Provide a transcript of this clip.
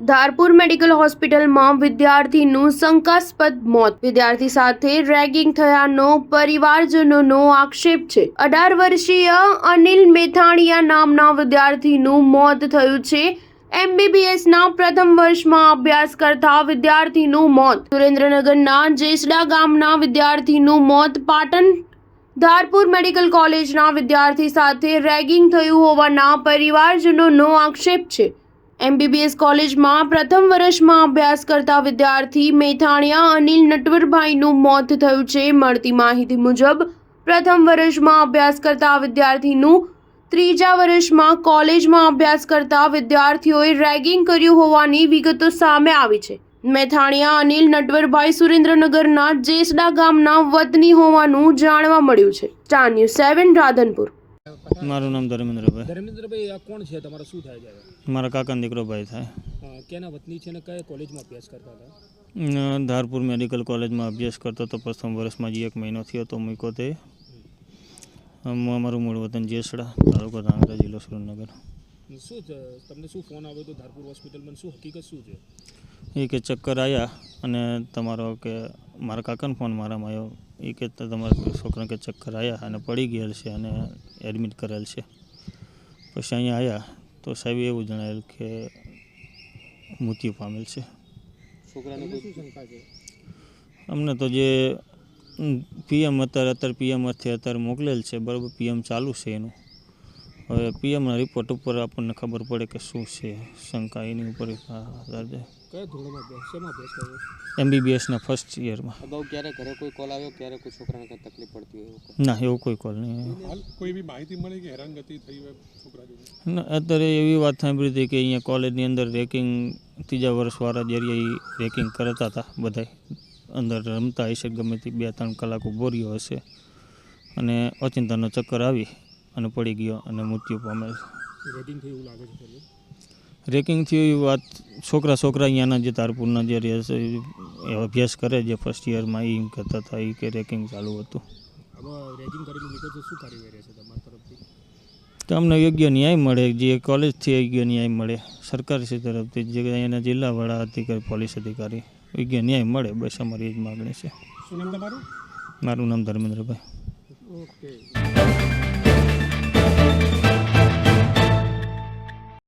Dharpur medical હોસ્પિટલમાં વિદ્યાર્થીનું શંકાસ્પદ મોત. વિદ્યાર્થી સાથે રેગિંગ થયાનો પરિવારજનોનો આક્ષેપ છે. 18 વર્ષીય અનિલ મેથાણીયા નામના વિદ્યાર્થીનું મોત થયું છે. MBBSના પ્રથમ વર્ષમાં અભ્યાસ કરતા વિદ્યાર્થીનું મોત. સુરેન્દ્રનગરના જેસડા ગામના વિદ્યાર્થીનું મોત. પાટણ ધારપુર મેડિકલ કોલેજના વિદ્યાર્થી સાથે રેગિંગ થયું હોવાના પરિવારજનોનો આક્ષેપ છે. MBBS કોલેજમાં પ્રથમ વર્ષમાં અભ્યાસ કરતા વિદ્યાર્થી મેથાણીયા અનિલ નટવરભાઈનું મોત થયું છે. મળતી માહિતી મુજબ પ્રથમ વર્ષમાં અભ્યાસ કરતા વિદ્યાર્થીનું ત્રીજા વર્ષમાં કોલેજમાં અભ્યાસ કરતા વિદ્યાર્થીઓએ રેગિંગ કર્યું હોવાની વિગતો સામે આવી છે. મેથાણીયા અનિલ નટવરભાઈ સુરેન્દ્રનગરના જેસડા ગામના વતની હોવાનું જાણવા મળ્યું છે. Star news 7 Radhanpur. મારું નામ ધર્મેન્દ્રભાઈ. ધર્મેન્દ્રભાઈ, આ કોણ છે? તમારો શું થાય છે? મારા કાકાનો દીકરો ભાઈ થાય. કેના વતની છે ને કયા કોલેજમાં અભ્યાસ કરતા હતા? ધારપુર મેડિકલ કોલેજમાં અભ્યાસ કરતો તો પ્રથમ વર્ષમાં જ 1 મહિનો થયો તો મૂક્યો તે. અમારું મૂળ વતન જેસડા, તાલુકો ધાંગધ્રા, જિલ્લો સુરેન્દ્રનગર. શું તમને શું ફોન આવ્યો હતો ધારપુર હોસ્પિટલમાં? શું હકીકત શું છે? એ કે ચક્કર આવ્યા અને તમારો કે મારા કાકાનો ફોન મારામાં આવ્યો. એ કે તમારા છોકરાને કે ચક્કર આવ્યા અને પડી ગયેલ છે અને એડમિટ કરેલ છે. પછી અહીંયા આવ્યા તો સાહેબ એવું જણાવેલ કે મૃત્યુ પામેલ છે. છોકરાને શું શંકા છે? અમને તો જે PM અત્યારે PMથી અત્યારે મોકલેલ છે, બરાબર. PM ચાલુ છે એનું. હવે PMના રિપોર્ટ ઉપર આપણને ખબર પડે કે શું છે શંકા, એની ઉપર આધાર છે. કયા ધોરણમાં અભ્યાસ, શેમાં અભ્યાસ કર્યો? MBBSના ફર્સ્ટ યરમાં. અગાઉ ક્યારે ઘરે કોઈ કોલ આવ્યો, ક્યારે કોઈ છોકરાને કંઈ તકલીફ પડતી હોય? ના, એવું કોઈ કોલ નહીં. હાલ કોઈ બી માહિતી મળી કે હેરાનગતિ થઈ હોય છોકરા જોડે? ના, અત્યારે એવી વાત સાંભળી હતી કે અહીંયા કોલેજની અંદર રેકિંગ, ત્રીજા વર્ષવાળા જરીએ રેકિંગ કરતા હતા. બધા અંદર રમતા હશે, ગમે તે 2-3 કલાક ઊભો રહ્યો હશે અને ઓચિંતાનો ચક્કર આવી અને પડી ગયો અને મૃત્યુ પામેલ. રેગિંગ થઈ એવું લાગે છે? રેકિંગ થયું એવી વાત છોકરા અહીંયાના જે ધારપુરના જે રહે છે, એ અભ્યાસ કરે જે ફર્સ્ટ યરમાં, એ એમ કહેતા હતા એ કે રેકિંગ ચાલુ હતું. હવે રેગિંગ કરેલું નીકળે શું કાર્યવાહી રહેશે તમારા તરફથી? તો અમને યોગ્ય ન્યાય મળે, જે કોલેજથી યોગ્ય ન્યાય મળે, સરકારશ્રી તરફથી જે અહીંયાના જિલ્લાવાળા અધિકારી, પોલીસ અધિકારી, યોગ્ય ન્યાય મળે, બસ અમારી એ જ માગણી છે. શું નામ તમારું? મારું નામ ધર્મેન્દ્રભાઈ. ઓકે.